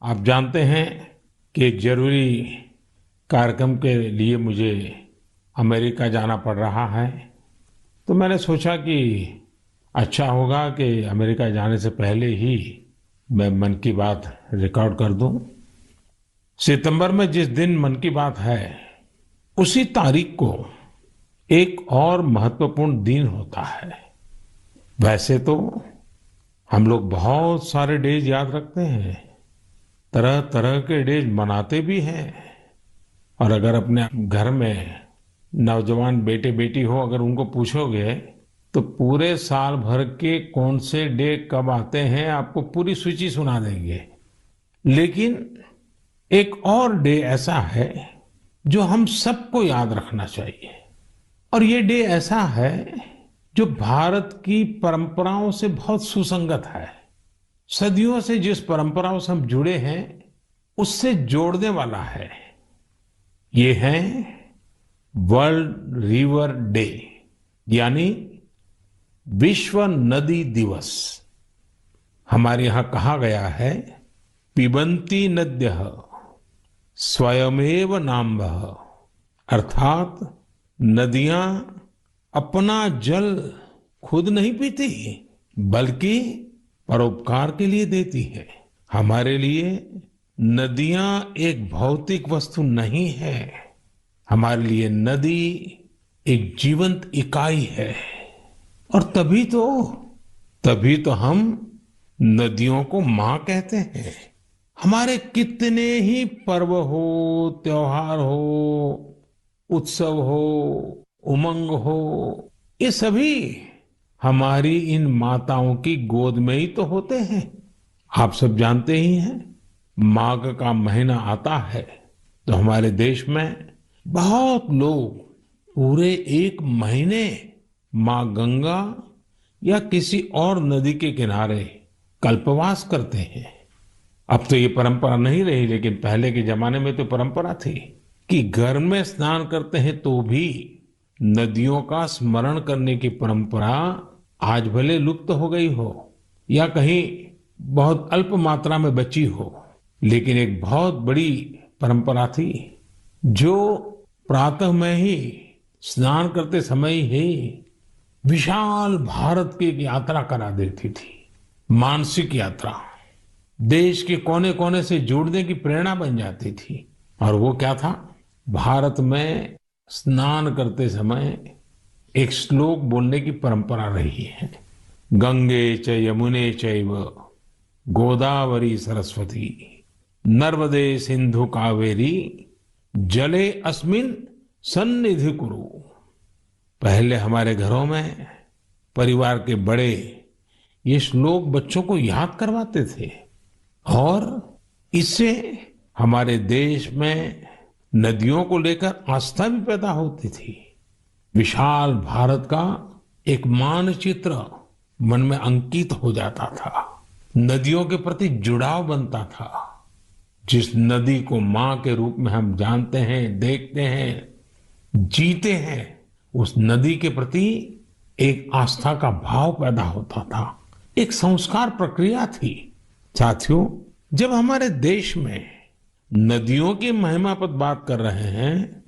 आप जानते हैं कि एक जरूरी कार्यक्रम के लिए मुझे अमेरिका जाना पड़ रहा है। तो मैंने सोचा कि अच्छा होगा कि अमेरिका जाने से पहले ही मैं मन की बात रिकॉर्ड कर दूं। सितंबर में जिस दिन मन की बात है, उसी तारीख को एक और महत्वपूर्ण दिन होता है। वैसे तो हम लोग बहुत सारे डेज याद रखते हैं, तरह तरह के डेज मनाते भी हैं। और अगर अपने घर में नौजवान बेटे बेटी हो, अगर उनको पूछोगे तो पूरे साल भर के कौन से डे कब आते हैं आपको पूरी सूची सुना देंगे। लेकिन एक और डे ऐसा है जो हम सबको याद रखना चाहिए। और ये डे ऐसा है जो भारत की परंपराओं से बहुत सुसंगत है। सदियों से जिस परंपराओं से हम जुड़े हैं, उससे जोड़ने वाला है। ये है वर्ल्ड रिवर डे, यानी विश्व नदी दिवस। हमारे यहां कहा गया है, पिबन्ति नद्यः स्वयमेव नाम्भः। अर्थात नदियां अपना जल खुद नहीं पीती, बल्कि परोपकार के लिए देती है। हमारे लिए नदियां एक भौतिक वस्तु नहीं है, हमारे लिए नदी एक जीवंत इकाई है। और तभी तो हम नदियों को मां कहते हैं। हमारे कितने ही पर्व हो, त्योहार हो, उत्सव हो, उमंग हो, ये सभी हमारी इन माताओं की गोद में ही तो होते हैं। आप सब जानते ही हैं, माघ का महीना आता है तो हमारे देश में बहुत लोग पूरे एक महीने माँ गंगा या किसी और नदी के किनारे कल्पवास करते हैं। अब तो ये परंपरा नहीं रही, लेकिन पहले के जमाने में तो परंपरा थी कि घर में स्नान करते हैं तो भी नदियों का स्मरण करने की परंपरा आज भले लुप्त हो गई हो या कहीं बहुत अल्प मात्रा में बची हो, लेकिन एक बहुत बड़ी परंपरा थी जो प्रातः में ही स्नान करते समय ही विशाल भारत की एक यात्रा करा देती थी। मानसिक यात्रा, देश के कोने कोने से जुड़ने की प्रेरणा बन जाती थी। और वो क्या था, भारत में स्नान करते समय एक श्लोक बोलने की परंपरा रही है। गंगे च यमुने चैव गोदावरी सरस्वती नर्मदे सिंधु कावेरी जले अस्मिन सन्निधि कुरु। पहले हमारे घरों में परिवार के बड़े ये श्लोक बच्चों को याद करवाते थे और इससे हमारे देश में नदियों को लेकर आस्था भी पैदा होती थी। विशाल भारत का एक मानचित्र मन में अंकित हो जाता था। नदियों के प्रति जुड़ाव बनता था। जिस नदी को मां के रूप में हम जानते हैं, देखते हैं, जीते हैं, उस नदी के प्रति एक आस्था का भाव पैदा होता था। एक संस्कार प्रक्रिया थी। साथियों, जब हमारे देश में नदियों की महिमा पर बात कर रहे हैं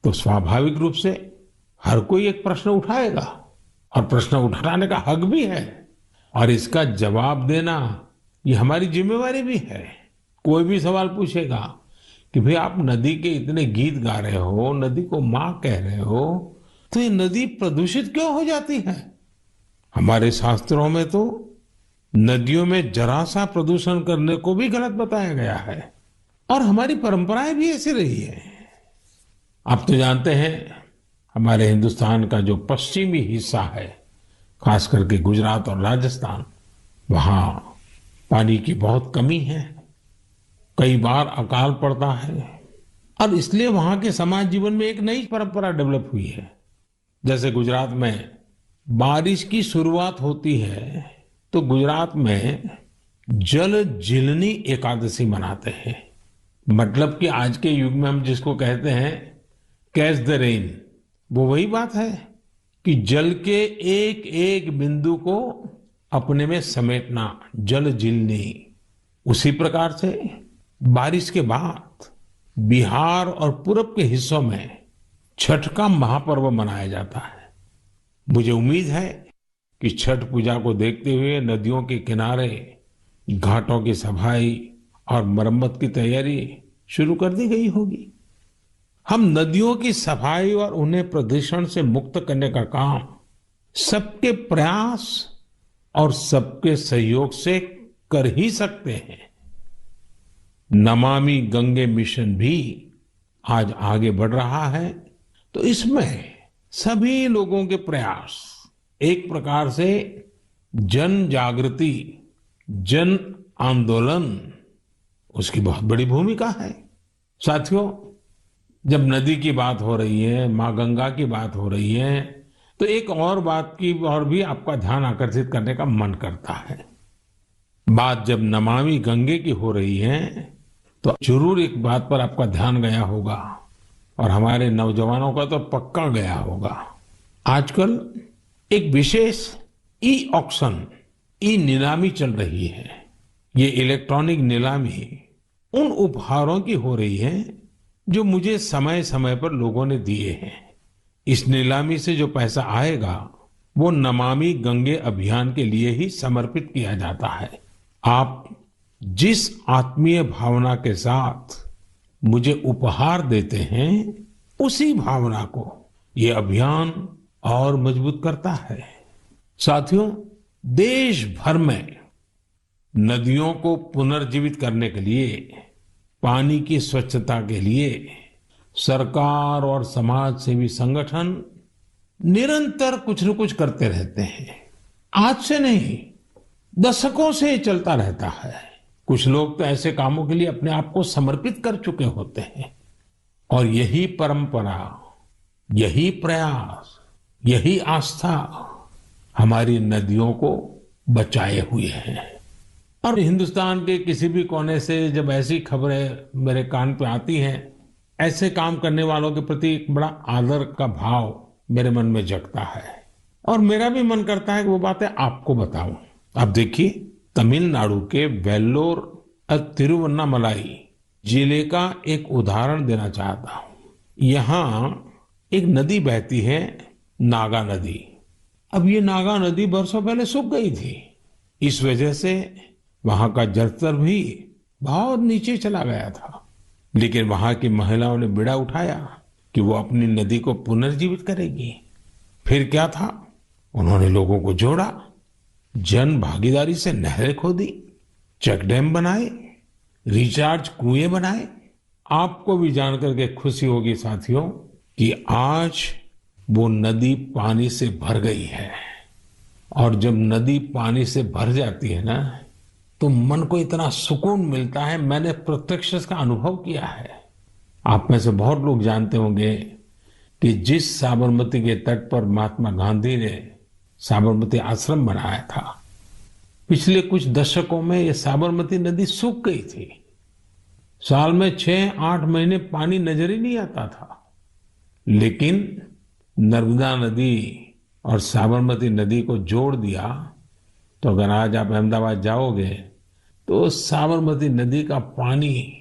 तो स्वाभाविक रूप से हर कोई एक प्रश्न उठाएगा और प्रश्न उठाने का हक भी है और इसका जवाब देना ये हमारी जिम्मेवारी भी है। कोई भी सवाल पूछेगा कि भाई आप नदी के इतने गीत गा रहे हो, नदी को मां कह रहे हो, तो ये नदी प्रदूषित क्यों हो जाती है? हमारे शास्त्रों में तो नदियों में जरा सा प्रदूषण करने को भी गलत बताया गया है और हमारी परंपराएं भी ऐसी रही है। आप तो जानते हैं, हमारे हिंदुस्तान का जो पश्चिमी हिस्सा है, खास करके गुजरात और राजस्थान, वहां पानी की बहुत कमी है। कई बार अकाल पड़ता है और इसलिए वहां के समाज जीवन में एक नई परंपरा डेवलप हुई है। जैसे गुजरात में बारिश की शुरुआत होती है तो गुजरात में जल जीलनी एकादशी मनाते हैं। मतलब कि आज के युग में हम जिसको कहते हैं कैच द रेन, वो वही बात है कि जल के एक एक बिंदु को अपने में समेटना, जल जीलनी। उसी प्रकार से बारिश के बाद बिहार और पूरब के हिस्सों में छठ का महापर्व मनाया जाता है। मुझे उम्मीद है कि छठ पूजा को देखते हुए नदियों के किनारे घाटों की सफाई और मरम्मत की तैयारी शुरू कर दी गई होगी। हम नदियों की सफाई और उन्हें प्रदूषण से मुक्त करने का काम सबके प्रयास और सबके सहयोग से कर ही सकते हैं। नमामि गंगे मिशन भी आज आगे बढ़ रहा है, तो इसमें सभी लोगों के प्रयास एक प्रकार से जन जागृति, जन आंदोलन, उसकी बहुत बड़ी भूमिका है। साथियों, जब नदी की बात हो रही है, माँ गंगा की बात हो रही है, तो एक और बात की और भी आपका ध्यान आकर्षित करने का मन करता है। बात जब नमामि गंगे की हो रही है, तो जरूर एक बात पर आपका ध्यान गया होगा और हमारे नौजवानों का तो पक्का गया होगा। आजकल एक विशेष ई ऑक्शन, ई नीलामी चल रही है। ये इलेक्ट्रॉनिक नीलामी उन उपहारों की हो रही है जो मुझे समय समय पर लोगों ने दिए हैं। इस नीलामी से जो पैसा आएगा वो नमामि गंगे अभियान के लिए ही समर्पित किया जाता है। आप जिस आत्मीय भावना के साथ मुझे उपहार देते हैं, उसी भावना को ये अभियान और मजबूत करता है। साथियों, देश भर में नदियों को पुनर्जीवित करने के लिए, पानी की स्वच्छता के लिए सरकार और समाज सेवी संगठन निरंतर कुछ न कुछ करते रहते हैं। आज से नहीं, दशकों से ये चलता रहता है। कुछ लोग तो ऐसे कामों के लिए अपने आप को समर्पित कर चुके होते हैं और यही परंपरा, यही प्रयास, यही आस्था हमारी नदियों को बचाए हुए है। और हिंदुस्तान के किसी भी कोने से जब ऐसी खबरें मेरे कान पे आती हैं, ऐसे काम करने वालों के प्रति एक बड़ा आदर का भाव मेरे मन में जगता है और मेरा भी मन करता है कि वो बातें आपको बताऊं। अब देखिए, तमिलनाडु के वेल्लोर तिरुवन्नामलाई जिले का एक उदाहरण देना चाहता हूं। यहाँ एक नदी बहती है, नागा नदी। अब ये नागा नदी बरसों पहले सूख गई थी। इस वजह से वहां का जलस्तर भी बहुत नीचे चला गया था। लेकिन वहां की महिलाओं ने बीड़ा उठाया कि वो अपनी नदी को पुनर्जीवित करेगी। फिर क्या था, उन्होंने लोगों को जोड़ा, जन भागीदारी से नहरें खोदी, चेक डैम बनाए, रिचार्ज कुएं बनाए। आपको भी जानकर के खुशी होगी साथियों कि आज वो नदी पानी से भर गई है। और जब नदी पानी से भर जाती है ना, तो मन को इतना सुकून मिलता है। मैंने प्रत्यक्ष इसका अनुभव किया है। आप में से बहुत लोग जानते होंगे कि जिस साबरमती के तट पर महात्मा गांधी ने साबरमती आश्रम बनाया था, पिछले कुछ दशकों में ये साबरमती नदी सूख गई थी। साल में 6-8 महीने पानी नजर ही नहीं आता था। लेकिन नर्मदा नदी और साबरमती नदी को जोड़ दिया, तो अगर आज आप अहमदाबाद जाओगे तो साबरमती नदी का पानी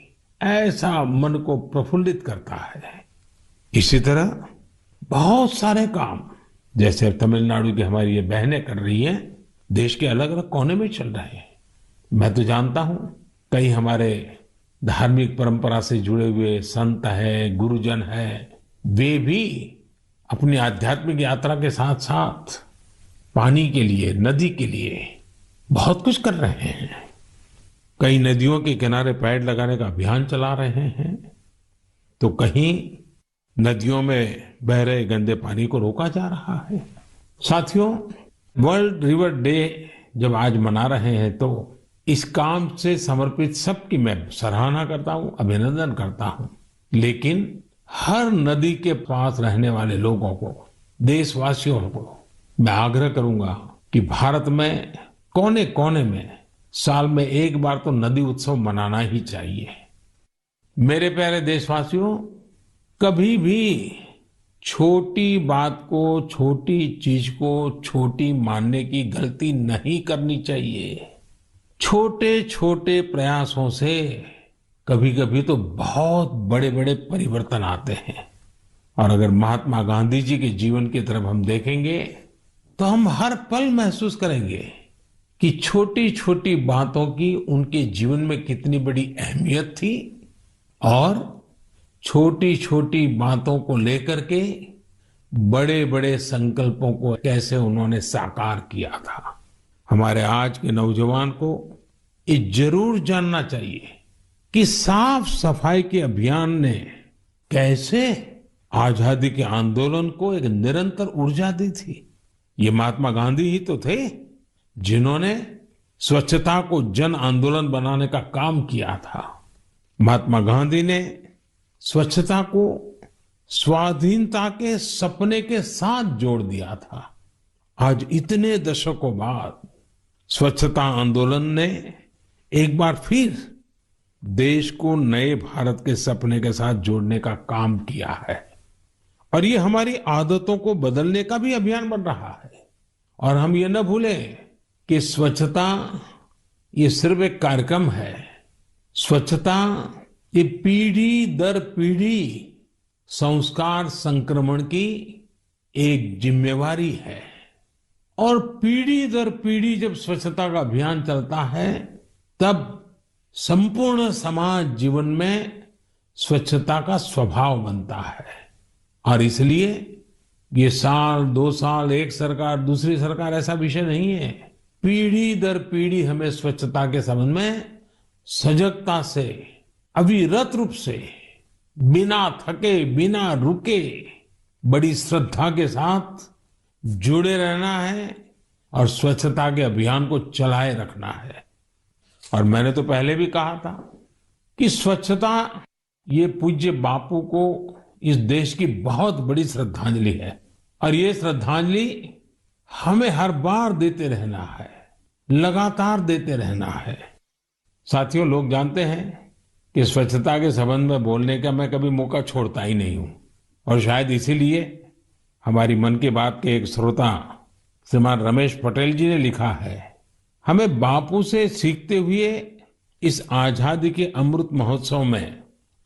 ऐसा मन को प्रफुल्लित करता है। इसी तरह बहुत सारे काम, जैसे तमिलनाडु की हमारी ये बहनें कर रही हैं, देश के अलग अलग कोने में चल रहे हैं। मैं तो जानता हूं कई हमारे धार्मिक परंपरा से जुड़े हुए संत हैं, गुरुजन हैं, वे भी अपनी आध्यात्मिक यात्रा के साथ साथ पानी के लिए, नदी के लिए बहुत कुछ कर रहे हैं। कई नदियों के किनारे पेड़ लगाने का अभियान चला रहे हैं, तो कहीं नदियों में बह रहे गंदे पानी को रोका जा रहा है। साथियों, वर्ल्ड रिवर डे जब आज मना रहे हैं, तो इस काम से समर्पित सबकी मैं सराहना करता हूं, अभिनंदन करता हूं। लेकिन हर नदी के पास रहने वाले लोगों को, देशवासियों को मैं आग्रह करूंगा कि भारत में कोने कोने में साल में एक बार तो नदी उत्सव मनाना ही चाहिए। मेरे प्यारे देशवासियों, कभी भी छोटी बात को, छोटी चीज को छोटी मानने की गलती नहीं करनी चाहिए। छोटे छोटे प्रयासों से कभी कभी तो बहुत बड़े बड़े परिवर्तन आते हैं। और अगर महात्मा गांधी जी के जीवन की तरफ हम देखेंगे तो हम हर पल महसूस करेंगे कि छोटी छोटी बातों की उनके जीवन में कितनी बड़ी अहमियत थी और छोटी छोटी बातों को लेकर के बड़े बड़े संकल्पों को कैसे उन्होंने साकार किया था। हमारे आज के नौजवान को ये जरूर जानना चाहिए कि साफ सफाई के अभियान ने कैसे आजादी के आंदोलन को एक निरंतर ऊर्जा दी थी। ये महात्मा गांधी ही तो थे जिन्होंने स्वच्छता को जन आंदोलन बनाने का काम किया था। महात्मा गांधी ने स्वच्छता को स्वाधीनता के सपने के साथ जोड़ दिया था। आज इतने दशकों बाद स्वच्छता आंदोलन ने एक बार फिर देश को नए भारत के सपने के साथ जोड़ने का काम किया है और ये हमारी आदतों को बदलने का भी अभियान बन रहा है। और हम ये न भूलें कि स्वच्छता ये सिर्फ एक कार्यक्रम है। स्वच्छता ये पीढ़ी दर पीढ़ी संस्कार संक्रमण की एक जिम्मेवारी है और पीढ़ी दर पीढ़ी जब स्वच्छता का अभियान चलता है तब संपूर्ण समाज जीवन में स्वच्छता का स्वभाव बनता है। और इसलिए ये साल, 2 साल, एक सरकार, दूसरी सरकार ऐसा विषय नहीं है। पीढ़ी दर पीढ़ी हमें स्वच्छता के संबंध में सजगता से, अविरत रूप से, बिना थके, बिना रुके, बड़ी श्रद्धा के साथ जुड़े रहना है और स्वच्छता के अभियान को चलाए रखना है। और मैंने तो पहले भी कहा था कि स्वच्छता ये पूज्य बापू को इस देश की बहुत बड़ी श्रद्धांजलि है और ये श्रद्धांजलि हमें हर बार देते रहना है, लगातार देते रहना है। साथियों, लोग जानते हैं कि स्वच्छता के संबंध में बोलने का मैं कभी मौका छोड़ता ही नहीं हूं और शायद इसीलिए हमारी मन की बात के एक श्रोता श्रीमान रमेश पटेल जी ने लिखा है, हमें बापू से सीखते हुए इस आजादी के अमृत महोत्सव में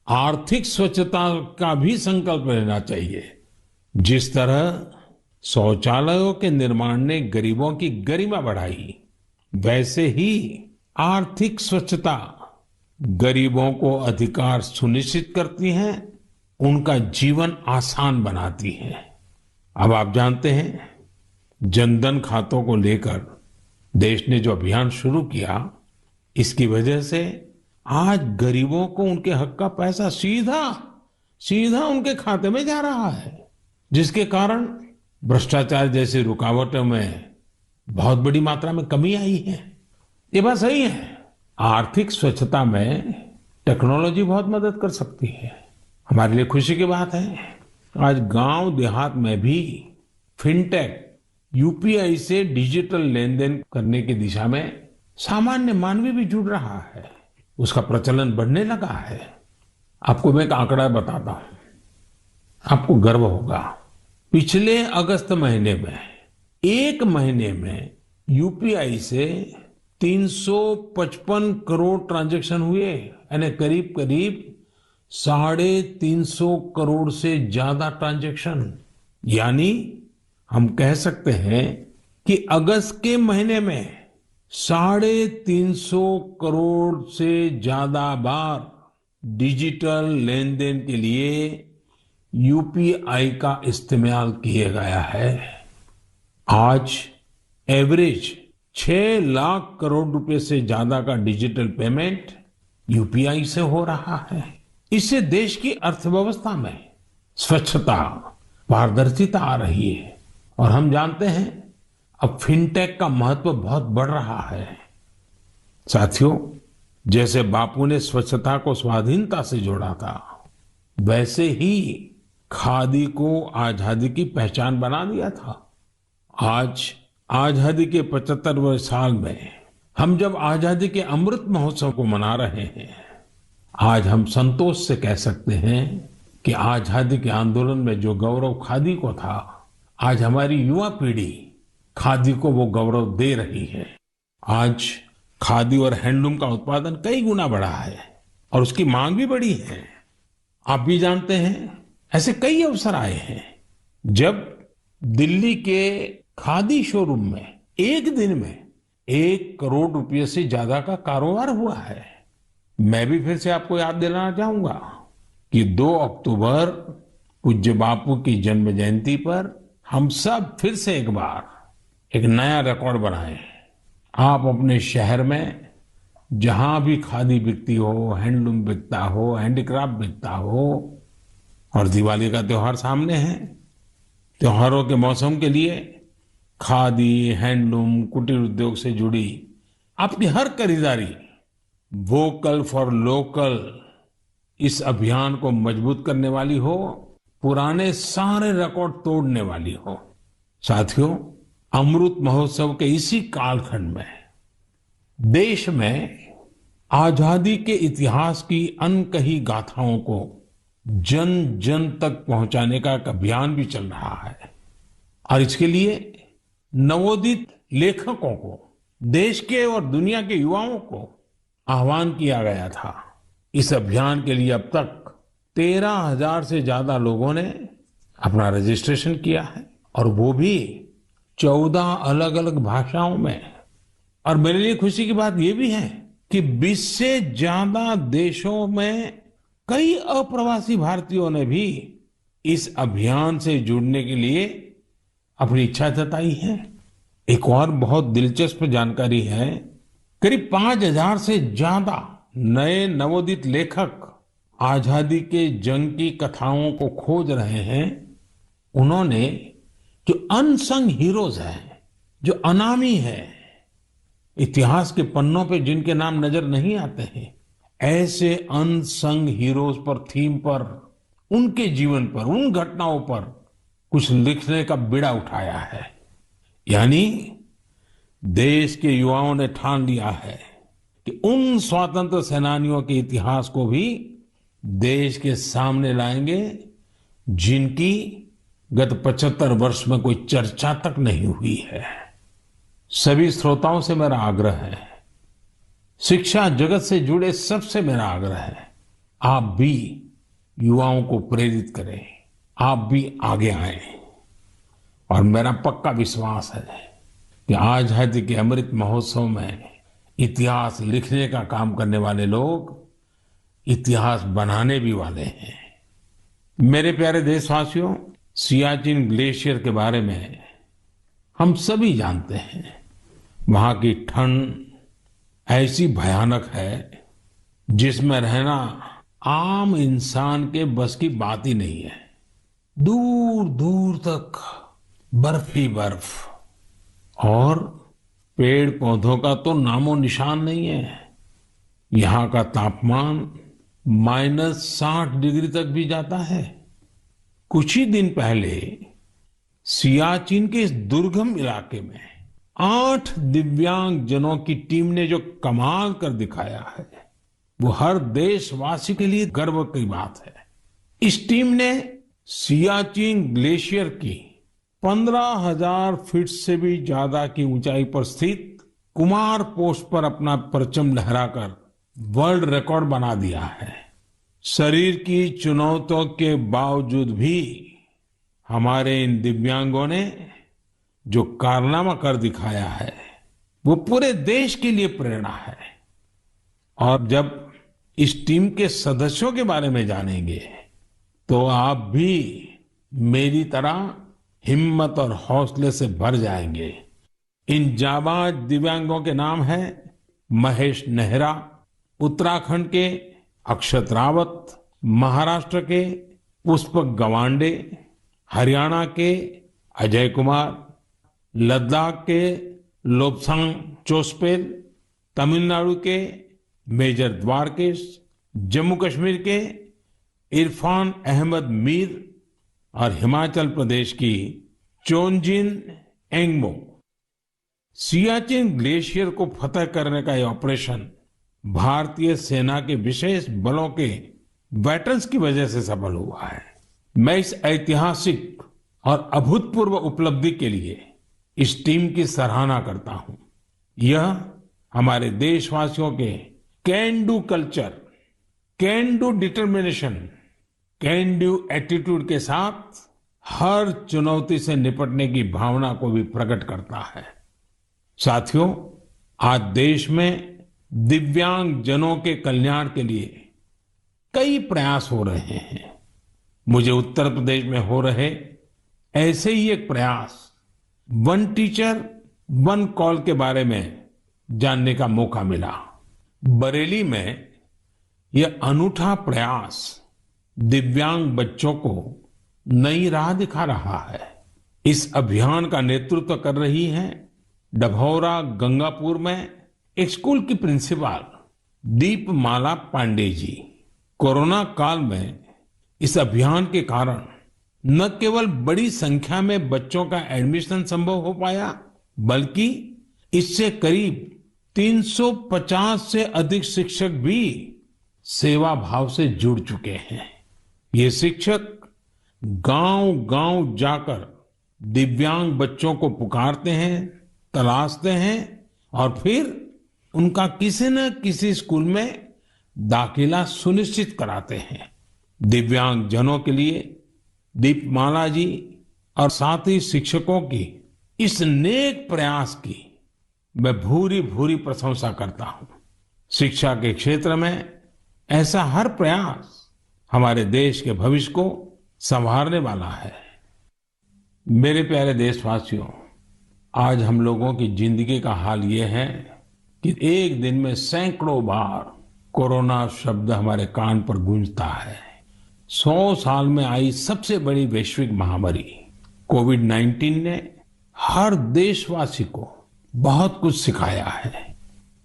आर्थिक स्वच्छता का भी संकल्प लेना चाहिए। जिस तरह शौचालयों के निर्माण ने गरीबों की गरिमा बढ़ाई, वैसे ही आर्थिक स्वच्छता गरीबों को अधिकार सुनिश्चित करती है, उनका जीवन आसान बनाती है। अब आप जानते हैं, जनधन खातों को लेकर देश ने जो अभियान शुरू किया, इसकी वजह से आज गरीबों को उनके हक का पैसा सीधा सीधा उनके खाते में जा रहा है, जिसके कारण भ्रष्टाचार जैसी रुकावटों में बहुत बड़ी मात्रा में कमी आई है। ये बात सही है, आर्थिक स्वच्छता में टेक्नोलॉजी बहुत मदद कर सकती है। हमारे लिए खुशी की बात है, आज गांव देहात में भी फिनटेक, यूपीआई से डिजिटल लेन देन करने की दिशा में सामान्य मानवी भी जुड़ रहा है, उसका प्रचलन बढ़ने लगा है। आपको मैं एक आंकड़ा बताता हूं, आपको गर्व होगा। पिछले अगस्त महीने में, एक महीने में यूपीआई से 355 करोड़ ट्रांजैक्शन हुए, यानी करीब करीब 350 करोड़ से ज्यादा ट्रांजैक्शन। यानी हम कह सकते हैं कि अगस्त के महीने में 350 करोड़ से ज्यादा बार डिजिटल लेन देन के लिए यूपीआई का इस्तेमाल किया गया है। आज एवरेज 6 लाख करोड़ रुपए से ज्यादा का डिजिटल पेमेंट यूपीआई से हो रहा है। इससे देश की अर्थव्यवस्था में स्वच्छता, पारदर्शिता आ रही है और हम जानते हैं अब फिनटेक का महत्व बहुत बढ़ रहा है। साथियों, जैसे बापू ने स्वच्छता को स्वाधीनता से जोड़ा था, वैसे ही खादी को आजादी की पहचान बना दिया था। आज आजादी के 75वें साल में हम जब आजादी के अमृत महोत्सव को मना रहे हैं, आज हम संतोष से कह सकते हैं कि आजादी के आंदोलन में जो गौरव खादी को था, आज हमारी युवा पीढ़ी खादी को वो गौरव दे रही है। आज खादी और हैंडलूम का उत्पादन कई गुना बढ़ा है और उसकी मांग भी बढ़ी है। आप भी जानते हैं, ऐसे कई अवसर आए हैं जब दिल्ली के खादी शोरूम में एक दिन में 1 करोड़ रुपए से ज्यादा का कारोबार हुआ है। मैं भी फिर से आपको याद दिलाना चाहूंगा कि 2 अक्टूबर पूज्य बापू की जन्म जयंती पर हम सब फिर से एक बार एक नया रिकॉर्ड बनाए। आप अपने शहर में जहां भी खादी बिकती हो, हैंडलूम बिकता हो, हैंडीक्राफ्ट बिकता हो, और दिवाली का त्योहार सामने है, त्योहारों के मौसम के लिए खादी, हैंडलूम, कुटीर उद्योग से जुड़ी आपकी हर खरीदारी वोकल फॉर लोकल इस अभियान को मजबूत करने वाली हो, पुराने सारे रिकॉर्ड तोड़ने वाली हो। साथियों, अमृत महोत्सव के इसी कालखंड में देश में आजादी के इतिहास की अनकही गाथाओं को जन जन तक पहुंचाने का एक अभियान भी चल रहा है और इसके लिए नवोदित लेखकों को, देश के और दुनिया के युवाओं को आह्वान किया गया था। इस अभियान के लिए अब तक 13,000 से ज्यादा लोगों ने अपना रजिस्ट्रेशन किया है और वो भी 14 अलग अलग भाषाओं में। और मेरे लिए खुशी की बात यह भी है कि 20 से ज्यादा देशों में कई अप्रवासी भारतीयों ने भी इस अभियान से जुड़ने के लिए अपनी इच्छा जताई है। एक और बहुत दिलचस्प जानकारी है, करीब 5,000 से ज्यादा नए नवोदित लेखक आजादी के जंग की कथाओं को खोज रहे हैं। उन्होंने जो अनसंग हीरोज हैं, जो अनामी है, इतिहास के पन्नों पे जिनके नाम नजर नहीं आते हैं, ऐसे अनसंग हीरोज पर, थीम पर, उनके जीवन पर, उन घटनाओं पर कुछ लिखने का बीड़ा उठाया है। यानी देश के युवाओं ने ठान लिया है कि उन स्वतंत्र सेनानियों के इतिहास को भी देश के सामने लाएंगे जिनकी गत 75 वर्ष में कोई चर्चा तक नहीं हुई है। सभी श्रोताओं से मेरा आग्रह है, शिक्षा जगत से जुड़े सबसे मेरा आग्रह है, आप भी युवाओं को प्रेरित करें, आप भी आगे आएं। और मेरा पक्का विश्वास है कि आजादी के अमृत महोत्सव में इतिहास लिखने का काम करने वाले लोग इतिहास बनाने भी वाले हैं। मेरे प्यारे देशवासियों, सियाचिन ग्लेशियर के बारे में हम सभी जानते हैं। वहां की ठंड ऐसी भयानक है जिसमें रहना आम इंसान के बस की बात ही नहीं है। दूर दूर तक बर्फ ही बर्फ और पेड़ पौधों का तो नामो निशान नहीं है। यहाँ का तापमान -60 डिग्री तक भी जाता है। कुछ ही दिन पहले सियाचिन के इस दुर्गम इलाके में 8 दिव्यांग जनों की टीम ने जो कमाल कर दिखाया है, वो हर देशवासी के लिए गर्व की बात है। इस टीम ने सियाचिन ग्लेशियर की 15,000 फीट से भी ज्यादा की ऊंचाई पर स्थित कुमार पोस्ट पर अपना परचम लहराकर वर्ल्ड रिकॉर्ड बना दिया है। शरीर की चुनौतियों के बावजूद भी हमारे इन दिव्यांगों ने जो कारनामा कर दिखाया है, वो पूरे देश के लिए प्रेरणा है। और जब इस टीम के सदस्यों के बारे में जानेंगे तो आप भी मेरी तरह हिम्मत और हौसले से भर जाएंगे। इन जाबाज दिव्यांगों के नाम हैं महेश नेहरा, उत्तराखंड के अक्षत रावत, महाराष्ट्र के पुष्पक गवांडे, हरियाणा के अजय कुमार, लद्दाख के लोब्सांग चोस्पेल, तमिलनाडु के मेजर द्वारकेश, जम्मू कश्मीर के इरफान अहमद मीर और हिमाचल प्रदेश की चोंजिन एंगमो। सियाचिन ग्लेशियर को फतह करने का यह ऑपरेशन भारतीय सेना के विशेष बलों के वेटरन्स की वजह से सफल हुआ है। मैं इस ऐतिहासिक और अभूतपूर्व उपलब्धि के लिए इस टीम की सराहना करता हूं। यह हमारे देशवासियों के can do culture, can do determination, can do attitude के साथ हर चुनौती से निपटने की भावना को भी प्रकट करता है। साथियों, आज देश में दिव्यांग जनों के कल्याण के लिए कई प्रयास हो रहे हैं। मुझे उत्तर प्रदेश में हो रहे ऐसे ही एक प्रयास वन टीचर वन कॉल के बारे में जानने का मौका मिला। बरेली में यह अनूठा प्रयास दिव्यांग बच्चों को नई राह दिखा रहा है। इस अभियान का नेतृत्व कर रही हैं डभौरा गंगापुर में एक स्कूल की प्रिंसिपल दीपमाला पांडे जी। कोरोना काल में इस अभियान के कारण न केवल बड़ी संख्या में बच्चों का एडमिशन संभव हो पाया, बल्कि इससे करीब 350 से अधिक शिक्षक भी सेवा भाव से जुड़ चुके हैं। ये शिक्षक गांव-गांव जाकर दिव्यांग बच्चों को पुकारते हैं, तलाशते हैं और फिर उनका किसी न किसी स्कूल में दाखिला सुनिश्चित कराते हैं। दिव्यांग जनों के लिए दीपमाला जी और साथ ही शिक्षकों की इस नेक प्रयास की मैं भूरी भूरी प्रशंसा करता हूं। शिक्षा के क्षेत्र में ऐसा हर प्रयास हमारे देश के भविष्य को संवारने वाला है। मेरे प्यारे देशवासियों, आज हम लोगों की जिंदगी का हाल ये है कि एक दिन में सैकड़ों बार कोरोना शब्द हमारे कान पर गूंजता है। 100 साल में आई सबसे बड़ी वैश्विक महामारी कोविड-19 ने हर देशवासी को बहुत कुछ सिखाया है।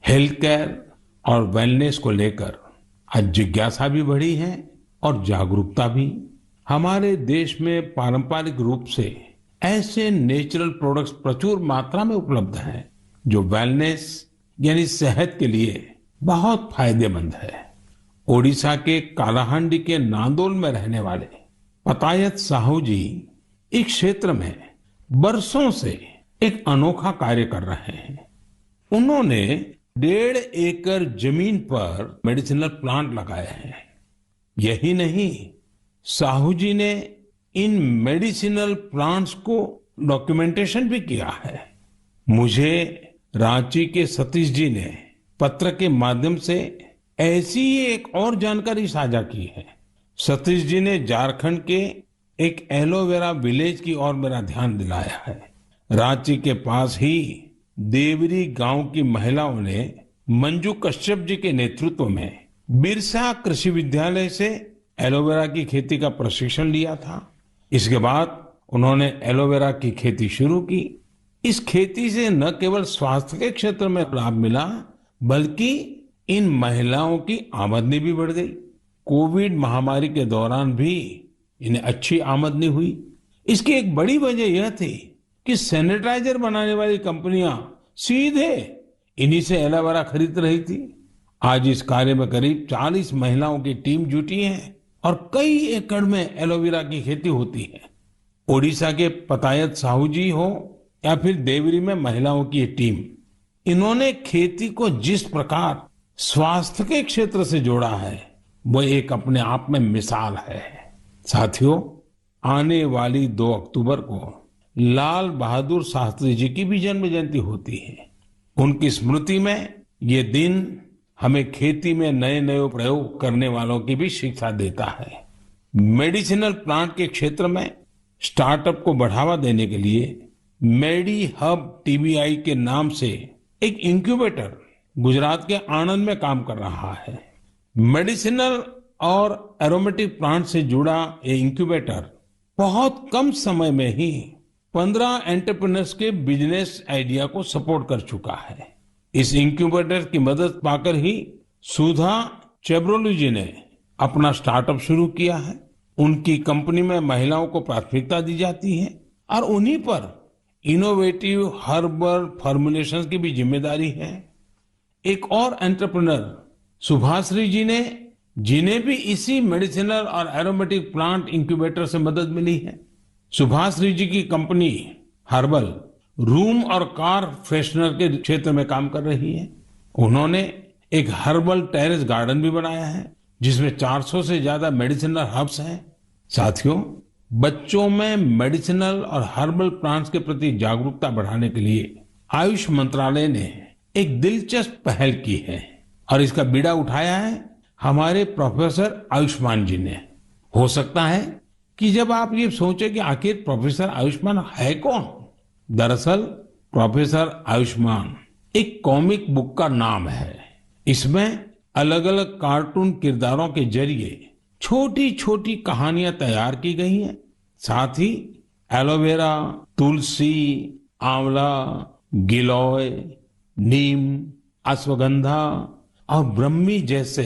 हेल्थ केयर और वेलनेस को लेकर आज जिज्ञासा भी बढ़ी है और जागरूकता भी। हमारे देश में पारंपरिक रूप से ऐसे नेचुरल प्रोडक्ट्स प्रचुर मात्रा में उपलब्ध हैं जो वेलनेस यानी सेहत के लिए बहुत फायदेमंद है। ओडिशा के कालाहांडी के नांदोल में रहने वाले पतायत साहू जी इस क्षेत्र में बरसों से एक अनोखा कार्य कर रहे हैं। उन्होंने 1.5 एकड़ जमीन पर मेडिसिनल प्लांट लगाए हैं। यही नहीं, साहू जी ने इन मेडिसिनल प्लांट्स को डॉक्यूमेंटेशन भी किया है। मुझे रांची के सतीश जी ने पत्र के माध्यम से ऐसी ही एक और जानकारी साझा की है। सतीश जी ने झारखंड के एक एलोवेरा विलेज की ओर मेरा ध्यान दिलाया है। रांची के पास ही देवरी गांव की महिलाओं ने मंजू कश्यप जी के नेतृत्व में बिरसा कृषि विद्यालय से एलोवेरा की खेती का प्रशिक्षण लिया था। इसके बाद उन्होंने एलोवेरा की खेती शुरू की। इस खेती से न केवल स्वास्थ्य के क्षेत्र में लाभ मिला, बल्कि इन महिलाओं की आमदनी भी बढ़ गई। कोविड महामारी के दौरान भी इन्हें अच्छी आमदनी हुई। इसकी एक बड़ी वजह यह थी कि सैनिटाइजर बनाने वाली कंपनियां सीधे इन्हीं से एलोवेरा खरीद रही थी। आज इस कार्य में करीब 40 महिलाओं की टीम जुटी है और कई एकड़ में एलोवेरा की खेती होती है। ओडिशा के पतायत साहू जी हो या फिर देवरी में महिलाओं की टीम, इन्होंने खेती को जिस प्रकार स्वास्थ्य के क्षेत्र से जोड़ा है, वो एक अपने आप में मिसाल है। साथियों, आने वाली 2 अक्टूबर को लाल बहादुर शास्त्री जी की भी जन्म जयंती होती है। उनकी स्मृति में ये दिन हमें खेती में नए नए प्रयोग करने वालों की भी शिक्षा देता है। मेडिसिनल प्लांट के क्षेत्र में स्टार्टअप को बढ़ावा देने के लिए मेडी हब टीबीआई के नाम से एक इंक्यूबेटर गुजरात के आणंद में काम कर रहा है। मेडिसिनल और एरोमेटिक प्लांट से जुड़ा ये इंक्यूबेटर बहुत कम समय में ही 15 एंटरप्रेन्योर्स के बिजनेस आइडिया को सपोर्ट कर चुका है। इस इंक्यूबेटर की मदद पाकर ही सुधा चेब्रोलू जी ने अपना स्टार्टअप शुरू किया है। उनकी कंपनी में महिलाओं को प्राथमिकता दी जाती है और उन्हीं पर इनोवेटिव हर्बल फॉर्मुलेशंस की भी जिम्मेदारी है। एक और एंटरप्रेन्योर सुभाश्री जी ने, जिन्हें भी इसी मेडिसिनल और एरोमेटिक प्लांट इंक्यूबेटर से मदद मिली है। सुभाश्री जी की कंपनी हर्बल रूम और कार फ्रेशनर के क्षेत्र में काम कर रही है। उन्होंने एक हर्बल टेरेस गार्डन भी बनाया है जिसमें 400 से ज्यादा मेडिसिनल हर्ब्स हैं। साथियों, बच्चों में मेडिसिनल और हर्बल प्लांट्स के प्रति जागरूकता बढ़ाने के लिए आयुष मंत्रालय ने एक दिलचस्प पहल की है और इसका बीड़ा उठाया है हमारे प्रोफेसर आयुष्मान जी ने। हो सकता है कि जब आप ये सोचे कि आखिर प्रोफेसर आयुष्मान है कौन, दरअसल प्रोफेसर आयुष्मान एक कॉमिक बुक का नाम है। इसमें अलग अलग कार्टून किरदारों के जरिए छोटी छोटी कहानियां तैयार की गई हैं। साथ ही एलोवेरा, तुलसी, आंवला, गिलोय, नीम, अश्वगंधा और ब्रह्मी जैसे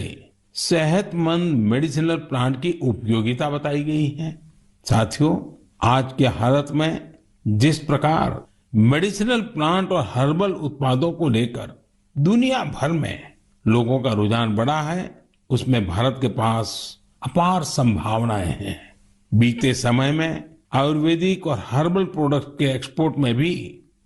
सेहतमंद मेडिसिनल प्लांट की उपयोगिता बताई गई है। साथियों, आज के हालत में जिस प्रकार मेडिसिनल प्लांट और हर्बल उत्पादों को लेकर दुनिया भर में लोगों का रुझान बढ़ा है, उसमें भारत के पास अपार संभावनाएं हैं। बीते समय में आयुर्वेदिक और हर्बल प्रोडक्ट के एक्सपोर्ट में भी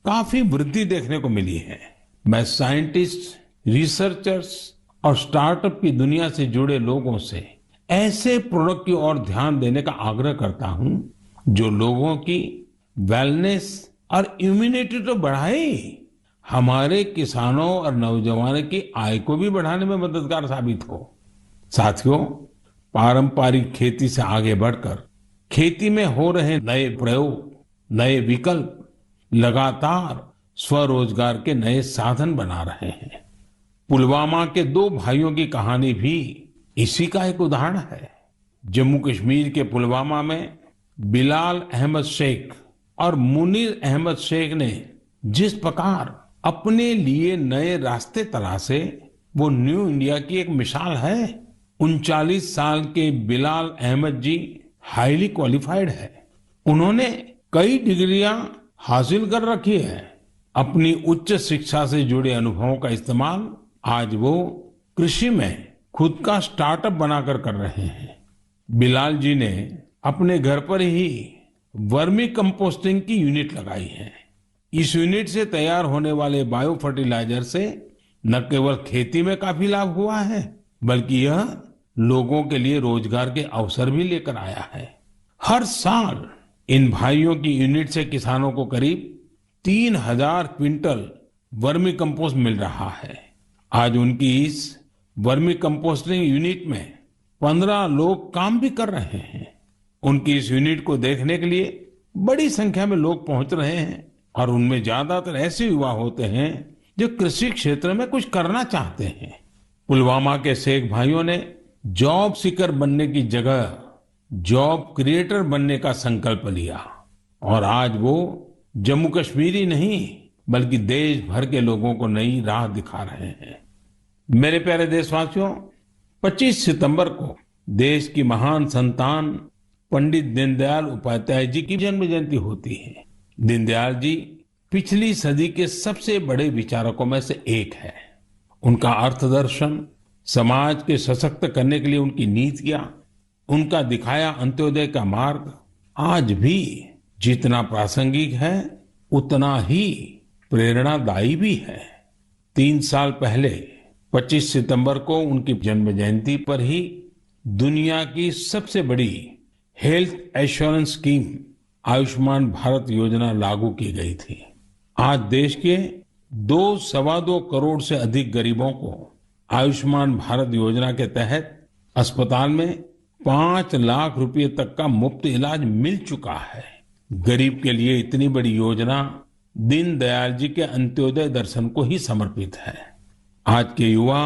काफी वृद्धि देखने को मिली है। मैं साइंटिस्ट, रिसर्चर्स और स्टार्टअप की दुनिया से जुड़े लोगों से ऐसे प्रोडक्ट की ओर ध्यान देने का आग्रह करता हूं जो लोगों की वेलनेस और इम्यूनिटी तो बढ़ाए, हमारे किसानों और नौजवानों की आय को भी बढ़ाने में मददगार साबित हो। साथियों, पारंपरिक खेती से आगे बढ़कर खेती में हो रहे नए प्रयोग, नए विकल्प लगातार स्वरोजगार के नए साधन बना रहे हैं। पुलवामा के दो भाइयों की कहानी भी इसी का एक उदाहरण है। जम्मू कश्मीर के पुलवामा में बिलाल अहमद शेख और मुनीर अहमद शेख ने जिस प्रकार अपने लिए नए रास्ते तलाशे, वो न्यू इंडिया की एक मिसाल है। 39 साल के बिलाल अहमद जी हाईली क्वालिफाइड है। उन्होंने कई डिग्रियां हासिल कर रखी है। अपनी उच्च शिक्षा से जुड़े अनुभवों का इस्तेमाल आज वो कृषि में खुद का स्टार्टअप बनाकर कर रहे हैं। बिलाल जी ने अपने घर पर ही वर्मी कंपोस्टिंग की यूनिट लगाई है। इस यूनिट से तैयार होने वाले बायो फर्टिलाइजर से न केवल खेती में काफी लाभ हुआ है, बल्कि यह लोगों के लिए रोजगार के अवसर भी लेकर आया है। हर साल इन भाइयों की यूनिट से किसानों को करीब 3000 क्विंटल वर्मी कंपोस्ट मिल रहा है। आज उनकी इस वर्मी कंपोस्टिंग यूनिट में 15 लोग काम भी कर रहे हैं। उनकी इस यूनिट को देखने के लिए बड़ी संख्या में लोग पहुंच रहे हैं और उनमें ज्यादातर ऐसे युवा होते हैं जो कृषि क्षेत्र में कुछ करना चाहते हैं। पुलवामा के शेख भाइयों ने जॉब सीकर बनने की जगह जॉब क्रिएटर बनने का संकल्प लिया और आज वो जम्मू कश्मीर ही नहीं बल्कि देश भर के लोगों को नई राह दिखा रहे हैं। मेरे प्यारे देशवासियों, 25 सितंबर को देश की महान संतान पंडित दीनदयाल उपाध्याय जी की जन्म जयंती होती है। दीनदयाल जी पिछली सदी के सबसे बड़े विचारकों में से एक है। उनका अर्थदर्शन, समाज के सशक्त करने के लिए उनकी नीतियां, उनका दिखाया अंत्योदय का मार्ग आज भी जितना प्रासंगिक है उतना ही प्रेरणादायी भी है। 3 साल पहले 25 सितंबर को उनकी जन्म जयंती पर ही दुनिया की सबसे बड़ी health assurance scheme Ayushman Bharat योजना लागू की गई थी। आज देश के 2-2.25 करोड़ से अधिक गरीबों को आयुष्मान भारत योजना के तहत अस्पताल में 5 लाख रुपए तक का मुफ्त इलाज मिल चुका है। गरीब के लिए इतनी बड़ी योजना दीनदयाल जी के अंत्योदय दर्शन को ही समर्पित है। आज के युवा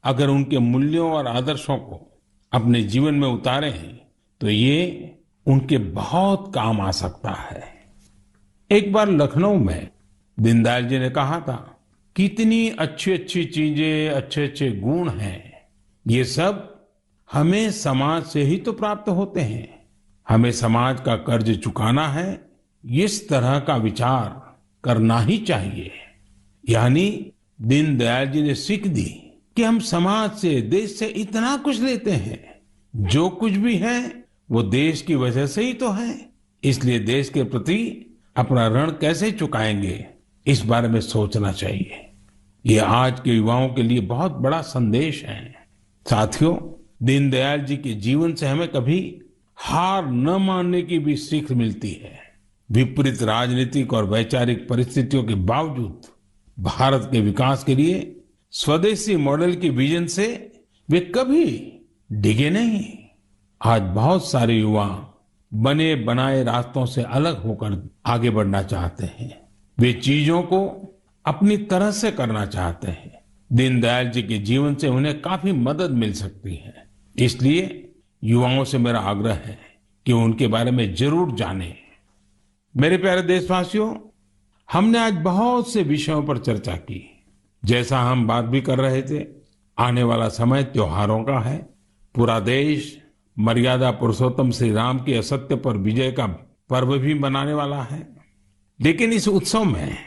अगर उनके मूल्यों और आदर्शों को अपने जीवन में उतारे तो ये उनके बहुत काम आ सकता है। एक बार लखनऊ में दीनदयाल जी ने कहा था, कितनी अच्छी अच्छी चीजें, अच्छे अच्छे गुण हैं, ये सब हमें समाज से ही तो प्राप्त होते हैं। हमें समाज का कर्ज चुकाना है, इस तरह का विचार करना ही चाहिए। यानी दीनदयाल जी ने सीख दी कि हम समाज से, देश से इतना कुछ लेते हैं, जो कुछ भी है वो देश की वजह से ही तो है। इसलिए देश के प्रति अपना ऋण कैसे चुकाएंगे, इस बारे में सोचना चाहिए। ये आज के युवाओं के लिए बहुत बड़ा संदेश है। साथियों, दीनदयाल जी के जीवन से हमें कभी हार न मानने की भी सीख मिलती है। विपरीत राजनीतिक और वैचारिक परिस्थितियों के बावजूद भारत के विकास के लिए स्वदेशी मॉडल की विजन से वे कभी डिगे नहीं। आज बहुत सारे युवा बने बनाए रास्तों से अलग होकर आगे बढ़ना चाहते हैं। वे चीजों को अपनी तरह से करना चाहते हैं। दीनदयाल जी के जीवन से उन्हें काफी मदद मिल सकती है। इसलिए युवाओं से मेरा आग्रह है कि उनके बारे में जरूर जानें। मेरे प्यारे देशवासियों, हमने आज बहुत से विषयों पर चर्चा की। जैसा हम बात भी कर रहे थे, आने वाला समय त्योहारों का है। पूरा देश मर्यादा पुरुषोत्तम श्री राम की असत्य पर विजय का पर्व भी मनाने वाला है। लेकिन इस उत्सव में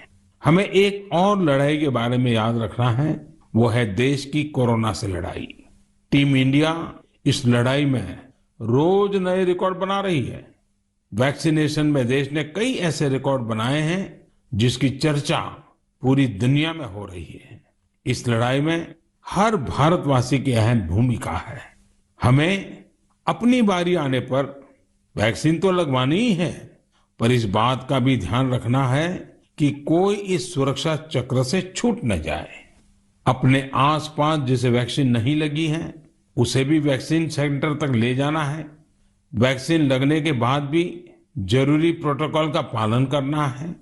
हमें एक और लड़ाई के बारे में याद रखना है, वो है देश की कोरोना से लड़ाई। टीम इंडिया इस लड़ाई में रोज नए रिकॉर्ड बना रही है। वैक्सीनेशन में देश ने कई ऐसे रिकॉर्ड बनाए हैं जिसकी चर्चा पूरी दुनिया में हो रही है। इस लड़ाई में हर भारतवासी की अहम भूमिका है। हमें अपनी बारी आने पर वैक्सीन तो लगवानी ही है, पर इस बात का भी ध्यान रखना है कि कोई इस सुरक्षा चक्र से छूट न जाए। अपने आसपास जिसे वैक्सीन नहीं लगी है, उसे भी वैक्सीन सेंटर तक ले जाना है। वैक्सीन लगने के बाद भी जरूरी प्रोटोकॉल का पालन करना है।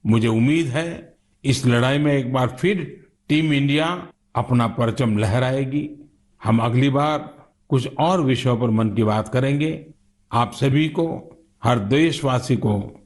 मुझे उम्मीद है इस लड़ाई में एक बार फिर टीम इंडिया अपना परचम लहराएगी। हम अगली बार कुछ और विषयों पर मन की बात करेंगे। आप सभी को, हर देशवासी को